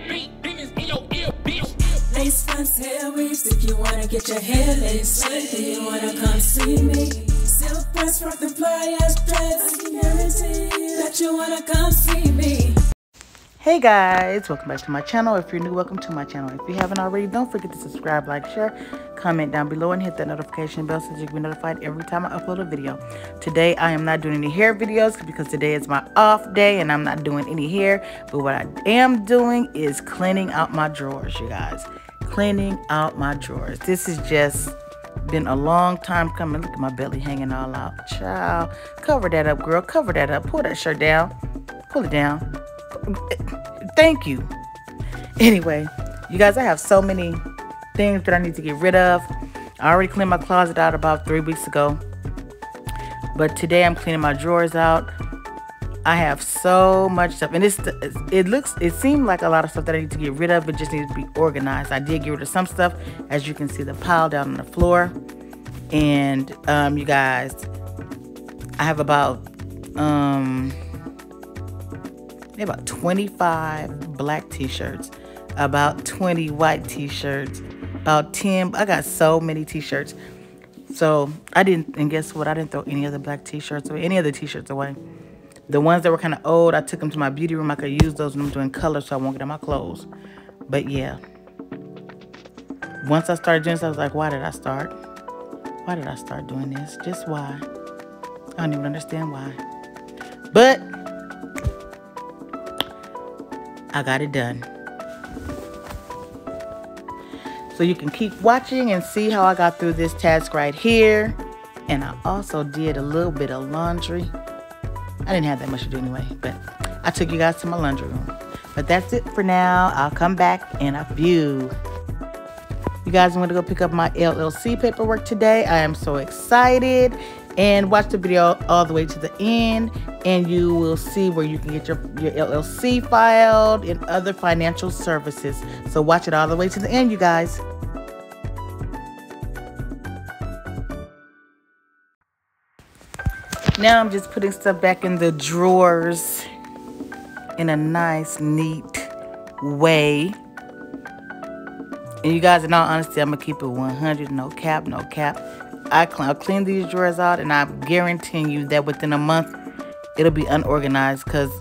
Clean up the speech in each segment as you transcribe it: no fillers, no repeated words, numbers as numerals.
Lace fronts, hair weaves, if you wanna get your hair laced, if you wanna come see me. Silk press, rock the fly ass dreads, I can guarantee that you wanna come see me. Hey guys, welcome back to my channel. If you're new, welcome to my channel. If you haven't already, don't forget to subscribe, like, share, comment down below, and hit that notification bell so you can be notified every time I upload a video. Today I am not doing any hair videos because today is my off day and I'm not doing any hair. But what I am doing is cleaning out my drawers, you guys. Cleaning out my drawers. This has just been a long time coming. Look at my belly hanging all out. Child, cover that up, girl. Cover that up. Pull that shirt down. Pull it down. Thank you. Anyway, you guys, I have so many things that I need to get rid of. I already cleaned my closet out about 3 weeks ago, but today I'm cleaning my drawers out. I have so much stuff, and it seemed like a lot of stuff that I need to get rid of. It just needs to be organized. I did get rid of some stuff, as you can see, the pile down on the floor. And you guys, I have about 25 black t-shirts, about 20 white t-shirts, about 10. I got so many t-shirts. So and guess what? I didn't throw any of the black t-shirts away, any of the t-shirts away. The ones that were kind of old, I took them to my beauty room. I could use those when I'm doing color so I won't get on my clothes. But yeah, once I started doing this, I was like, why did I start? Why did I start doing this? Just why? I don't even understand why. But I got it done. So you can keep watching and see how I got through this task right here. And I also did a little bit of laundry. I didn't have that much to do anyway, but I took you guys to my laundry room. But that's it for now. I'll come back in a few. You guys, I'm going to go pick up my LLC paperwork today. I am so excited. And watch the video all the way to the end, and you will see where you can get your LLC filed and other financial services. So watch it all the way to the end, you guys. Now I'm just putting stuff back in the drawers in a nice, neat way. And you guys, in all honesty, I'm going to keep it 100, no cap, no cap. I'll clean these drawers out, and I'm guaranteeing you that within a month, it'll be unorganized. Because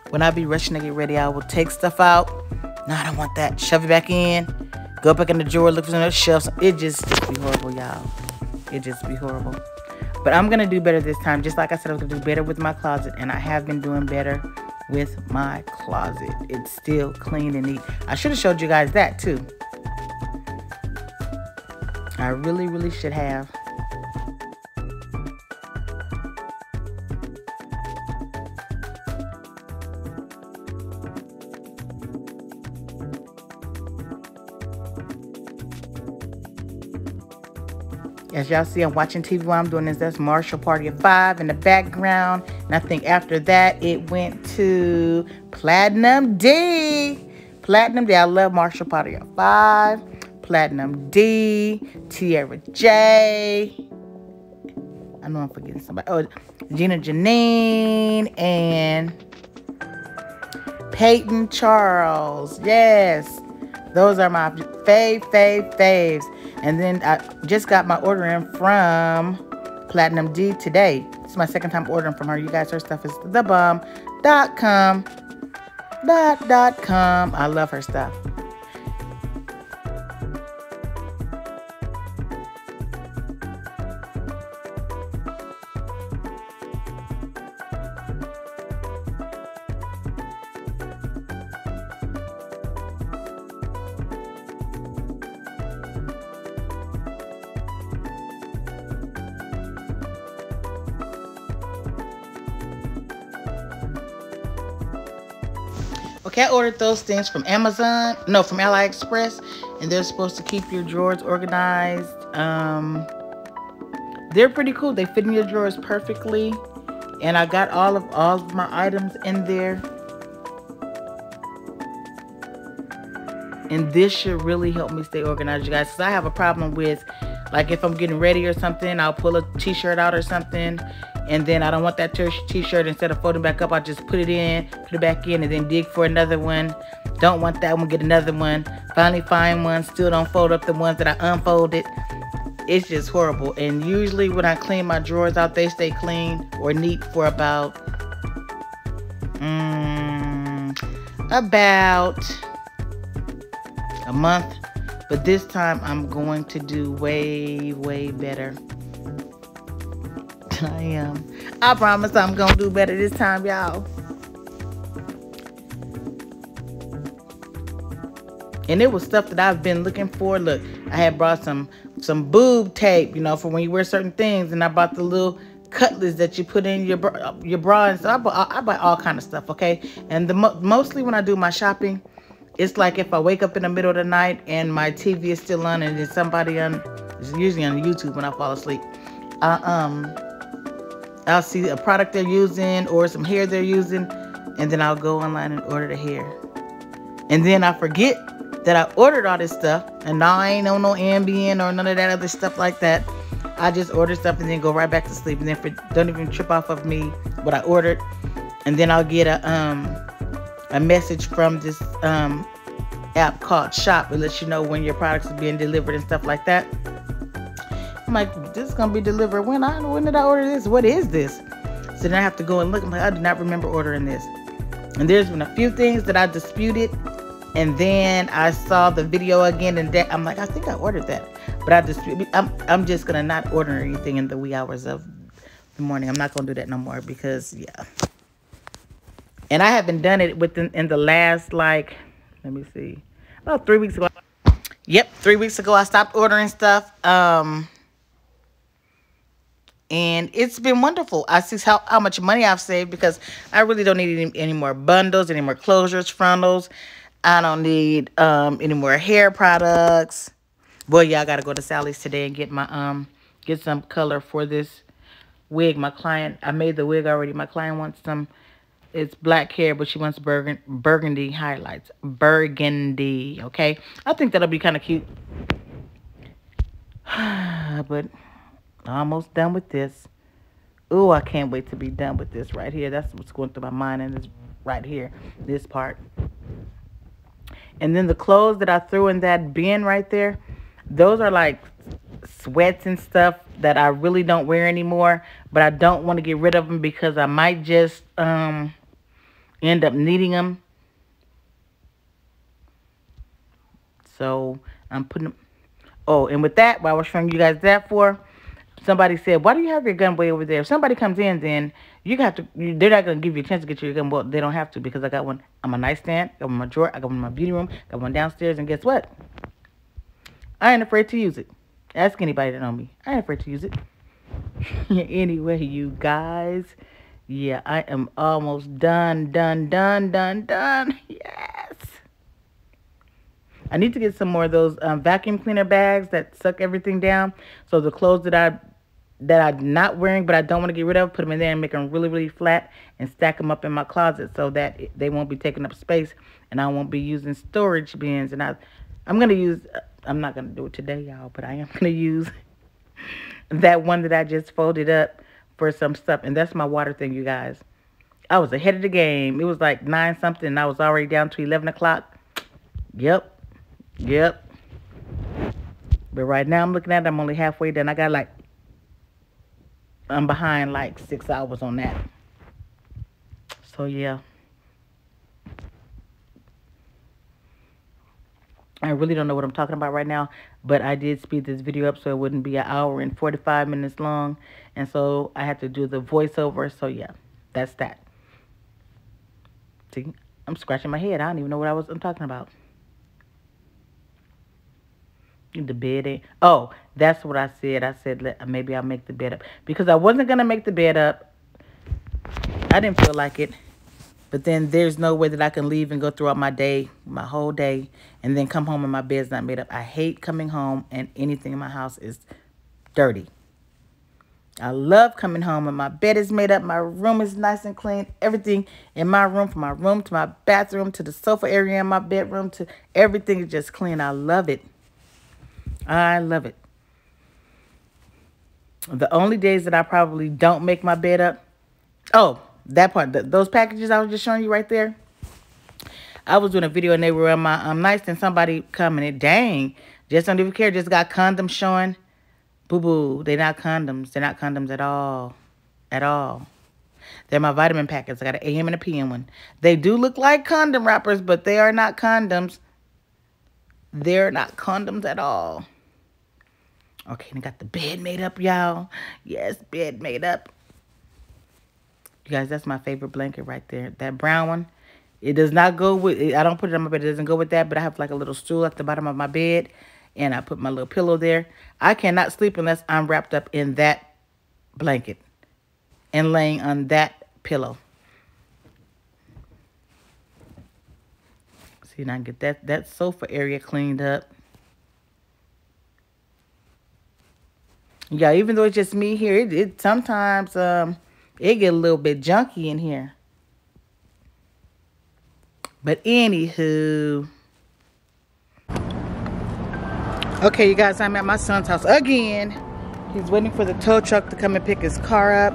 when I be rushing to get ready, I will take stuff out. No, I don't want that. Shove it back in. Go back in the drawer, look for the shelves. It just be horrible, y'all. It just be horrible. But I'm going to do better this time. Just like I said, I was going to do better with my closet. And I have been doing better with my closet. It's still clean and neat. I should have showed you guys that, too. I really, really should have. As y'all see, I'm watching TV while I'm doing this. That's Marshall Party of 5 in the background. And I think after that, it went to Platinum D. Platinum D. I love Marshall Party of 5. Platinum D. Tierra J. I know I'm forgetting somebody. Oh, Gina Janine. And Peyton Charles. Yes. Those are my faves. And then I just got my order in from Platinum D today. This is my second time ordering from her. You guys, her stuff is thebum.com. I love her stuff. Okay, I ordered those things from Amazon. No, from AliExpress. And they're supposed to keep your drawers organized. They're pretty cool. They fit in your drawers perfectly. And I got all of my items in there. And this should really help me stay organized, you guys. Because I have a problem with, like, if I'm getting ready or something, I'll pull a t-shirt out or something. And then I don't want that t-shirt. Instead of folding back up, I just put it back in, and then dig for another one. Don't want that one, get another one. Finally find one, still don't fold up the ones that I unfolded. It's just horrible. And usually when I clean my drawers out, they stay clean or neat for about a month. But this time I'm going to do way, way better. I am. I promise I'm going to do better this time, y'all. And it was stuff that I've been looking for. Look, I had brought some boob tape, you know, for when you wear certain things. And I bought the little cutlets that you put in your bra. And so I buy all kind of stuff, okay? And mostly when I do my shopping, it's like if I wake up in the middle of the night and my TV is still on and there's somebody on, it's usually on YouTube when I fall asleep. I'll see a product they're using or some hair they're using, and then I'll go online and order the hair. And then I forget that I ordered all this stuff, and now I ain't on no Ambien or none of that other stuff like that. I just order stuff and then go right back to sleep, and then don't even trip off of me what I ordered. And then I'll get a message from this app called Shop. It lets you know when your products are being delivered and stuff like that. I'm like, this is gonna be delivered when did I order this? What is this? So then I have to go and look. I'm like, I do not remember ordering this. And there's been a few things that I disputed, and then I saw the video again, and I'm like, I think I ordered that, but I disputed. I'm just gonna not order anything in the wee hours of the morning. I'm not gonna do that no more because yeah. And I haven't done it in the last, like, let me see, about 3 weeks ago. Yep, 3 weeks ago I stopped ordering stuff. And it's been wonderful. I see how much money I've saved because I really don't need any more bundles, any more closures, frontals. I don't need any more hair products. Boy, yeah, I gotta go to Sally's today and get my get some color for this wig. My client, I made the wig already. My client wants some. It's black hair, but she wants burgundy highlights. Burgundy, okay? I think that'll be kind of cute. But almost done with this. Ooh, I can't wait to be done with this right here. That's what's going through my mind, and this right here, this part. And then the clothes that I threw in that bin right there, those are like sweats and stuff that I really don't wear anymore, but I don't want to get rid of them because I might just end up needing them. So I'm putting them. Oh, and with that, what I was showing you guys that for, somebody said, why do you have your gun way over there? If somebody comes in, then you have to, they're not going to give you a chance to get your gun. Well, they don't have to because I got one on my nightstand, got one in my drawer, I got one in my beauty room, got one downstairs, and guess what? I ain't afraid to use it. Ask anybody that know me. I ain't afraid to use it. Anyway, you guys, yeah, I am almost done. Yes. I need to get some more of those vacuum cleaner bags that suck everything down. So the clothes that I'm not wearing, but I don't want to get rid of, put them in there and make them really, really flat and stack them up in my closet so that they won't be taking up space and I won't be using storage bins. And I'm going to use, I'm not going to do it today, y'all, but I am going to use that one that I just folded up for some stuff. And that's my water thing, you guys. I was ahead of the game. It was like 9 something and I was already down to 11 o'clock. Yep. But right now I'm looking at it, I'm only halfway done. I got like, I'm behind like 6 hours on that. So yeah. I really don't know what I'm talking about right now, but I did speed this video up so it wouldn't be 1 hour and 45 minutes long. And so I had to do the voiceover. So yeah, that's that. See, I'm scratching my head. I don't even know what I'm talking about. The bed. Oh, that's what I said. I said maybe I'll make the bed up because I wasn't going to make the bed up. I didn't feel like it. But then there's no way that I can leave and go throughout my day, my whole day, and then come home and my bed's not made up. I hate coming home and anything in my house is dirty. I love coming home and my bed is made up. My room is nice and clean. Everything in my room, from my room to my bathroom to the sofa area in my bedroom to everything is just clean. I love it. I love it. The only days that I probably don't make my bed up. Oh, that part. Those packages I was just showing you right there. I was doing a video and they were on my nightstand. Somebody commented, dang, just don't even care. Just got condoms showing. Boo-boo. They're not condoms. They're not condoms at all. At all. They're my vitamin packets. I got an AM and a PM one. They do look like condom wrappers, but they are not condoms. They're not condoms at all. Okay, and I got the bed made up, y'all. Yes, bed made up. You guys, that's my favorite blanket right there. That brown one. It does not go with, I don't put it on my bed. It doesn't go with that, but I have like a little stool at the bottom of my bed, and I put my little pillow there. I cannot sleep unless I'm wrapped up in that blanket and laying on that pillow. See, now I get that sofa area cleaned up. Yeah, even though it's just me here, it sometimes it get a little bit junky in here. But anywho, okay, you guys, I'm at my son's house again. He's waiting for the tow truck to come and pick his car up,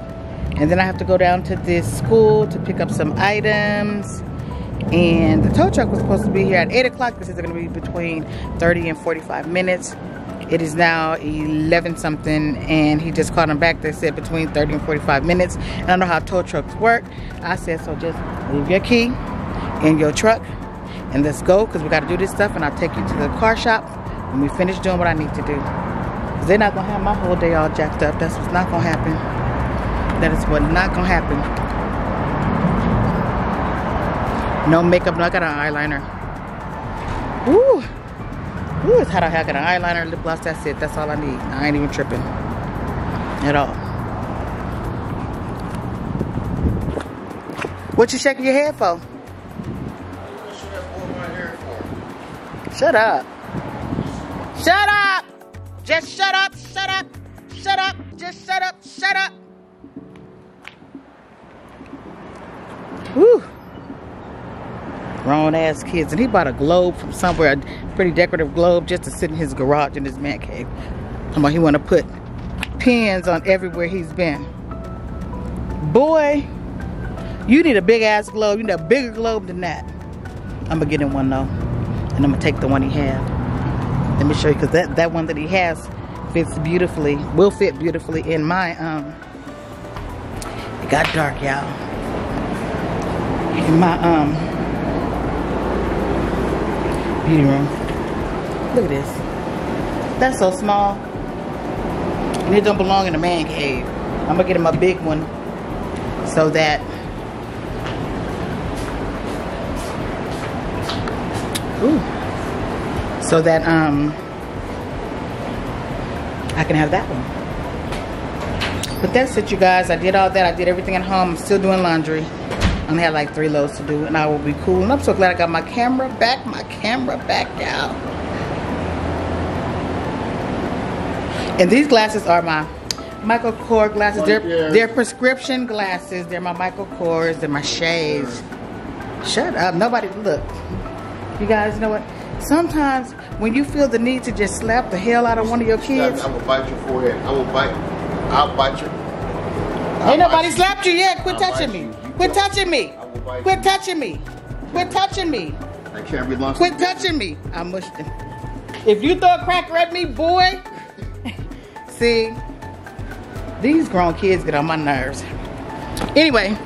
and then I have to go down to this school to pick up some items. And the tow truck was supposed to be here at 8 o'clock. This is going to be between 30 and 45 minutes. It is now 11 something, and he just called him back. They said between 30 and 45 minutes. And I don't know how tow trucks work. I said, so just leave your key in your truck and let's go, because we got to do this stuff, and I'll take you to the car shop when we finish doing what I need to do. Because they're not going to have my whole day all jacked up. That's what's not going to happen. That is what not going to happen. No makeup. No, I got an eyeliner. Woo! Ooh, it's hot out here. I got an eyeliner, lip gloss. That's it. That's all I need. I ain't even tripping at all. What you shaking your head for? Shut up. Shut up. Just shut up. Shut up. Shut up. Just shut up. Shut up. Whew. Grown ass kids. And he bought a globe from somewhere, a pretty decorative globe, just to sit in his garage in his man cave. He want to put pins on everywhere he's been. Boy, you need a big ass globe. You need a bigger globe than that. I'm gonna get him one though, and I'm gonna take the one he had. Let me show you, because that one that he has fits beautifully, will fit beautifully in my it got dark, y'all. In my beauty room. Look at this. That's so small. And it don't belong in a man cave. I'm gonna get him a big one so that I can have that one. But that's it, you guys. I did all that. I did everything at home. I'm still doing laundry. I only had like 3 loads to do, and I will be cool. And I'm so glad I got my camera back. My camera back, y'all. And these glasses are my Michael Kors glasses. They're prescription glasses. They're my Michael Kors. They're my shades. Shut up. Nobody, look. You guys know what? Sometimes when you feel the need to just slap the hell out of one of your kids. I will bite your forehead. I'll bite you. Ain't nobody slapped you yet. Quit touching me. Quit touching me. Quit touching me. Quit touching me. I can't be lost. Quit touching me. I mushed him. If you throw a cracker at me, boy. See, these grown kids get on my nerves. Anyway,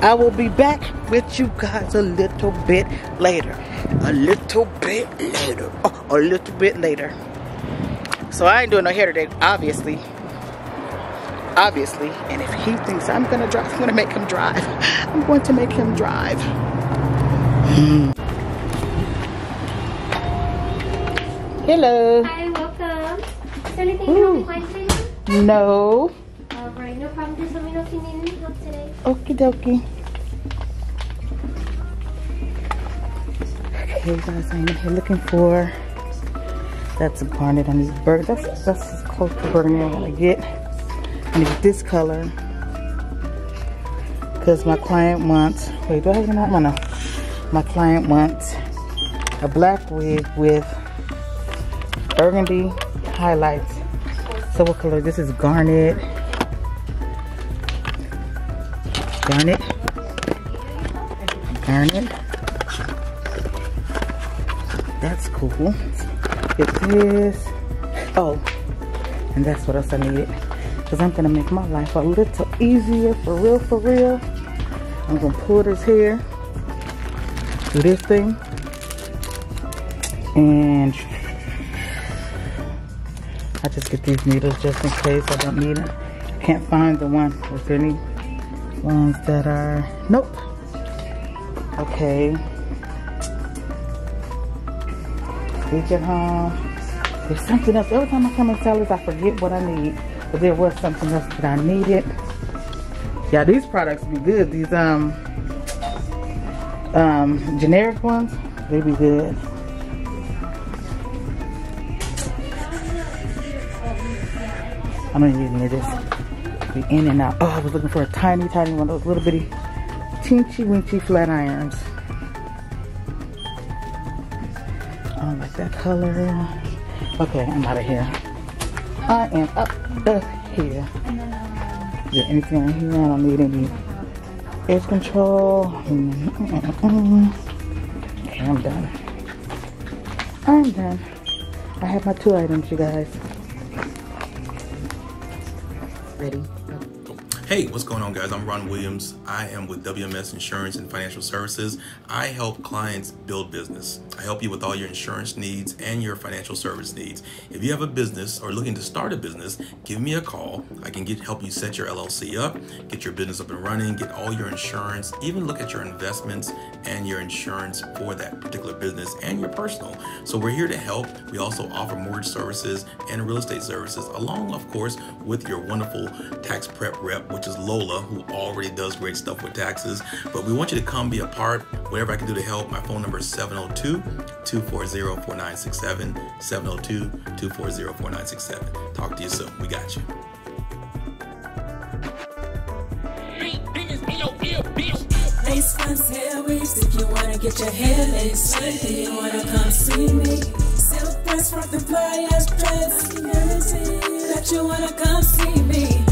I will be back with you guys a little bit later. A little bit later. Oh, a little bit later. So I ain't doing no hair today, obviously. Obviously. And if he thinks I'm gonna drive, I'm gonna make him drive. I'm going to make him drive. Hello. Hi, welcome. Is there anything you want to find today? No. Alright, no problem. Just let me know if you need any help today. Okie dokie. Okay, guys, I'm in here looking for. That's a garnet on these burgers. That's as close to burgundy I want to get. I need this color because my client wants. Wait, do I have that one? No. My client wants a black wig with burgundy highlights. So what color? This is garnet. Garnet. Garnet. That's cool. It is. Oh, and that's what else I needed. Because I'm going to make my life a little easier. For real, for real. I'm going to pull this here. Do this thing. And I just get these needles just in case I don't need them. Can't find the one with any ones that are, nope. Okay. Take it home. There's something else. Every time I come in Sally's, I forget what I need. But there was something else that I needed. Yeah, these products be good. These generic ones, they be good. I don't need any of this. Be in and out. Oh, I was looking for a tiny, tiny one. Those little bitty, teensy weensy flat irons. I don't like that color. Okay, I'm out of here. I am up here. Is there anything in here? I don't need any edge control. Okay, I'm done. I'm done. I have my 2 items, you guys. Ready? Hey, what's going on, guys? I'm Rwilliams. I am with WMS Insurance and Financial Services. I help clients build business. I help you with all your insurance needs and your financial service needs. If you have a business or looking to start a business, give me a call. I can help you set your LLC up, get your business up and running, get all your insurance, even look at your investments and your insurance for that particular business and your personal. So we're here to help. We also offer mortgage services and real estate services, along, of course, with your wonderful tax prep rep, which is Lola, who already does great stuff with taxes. But we want you to come be a part. Whatever I can do to help. My phone number is 702-240-4967, 702-240-4967. Talk to you soon. We got you. Lace fronts, hair weaves, if you wanna get your hair laced, if you wanna come see me. Silk press, rock the fly ass dreads, I can guarantee that you wanna come see me.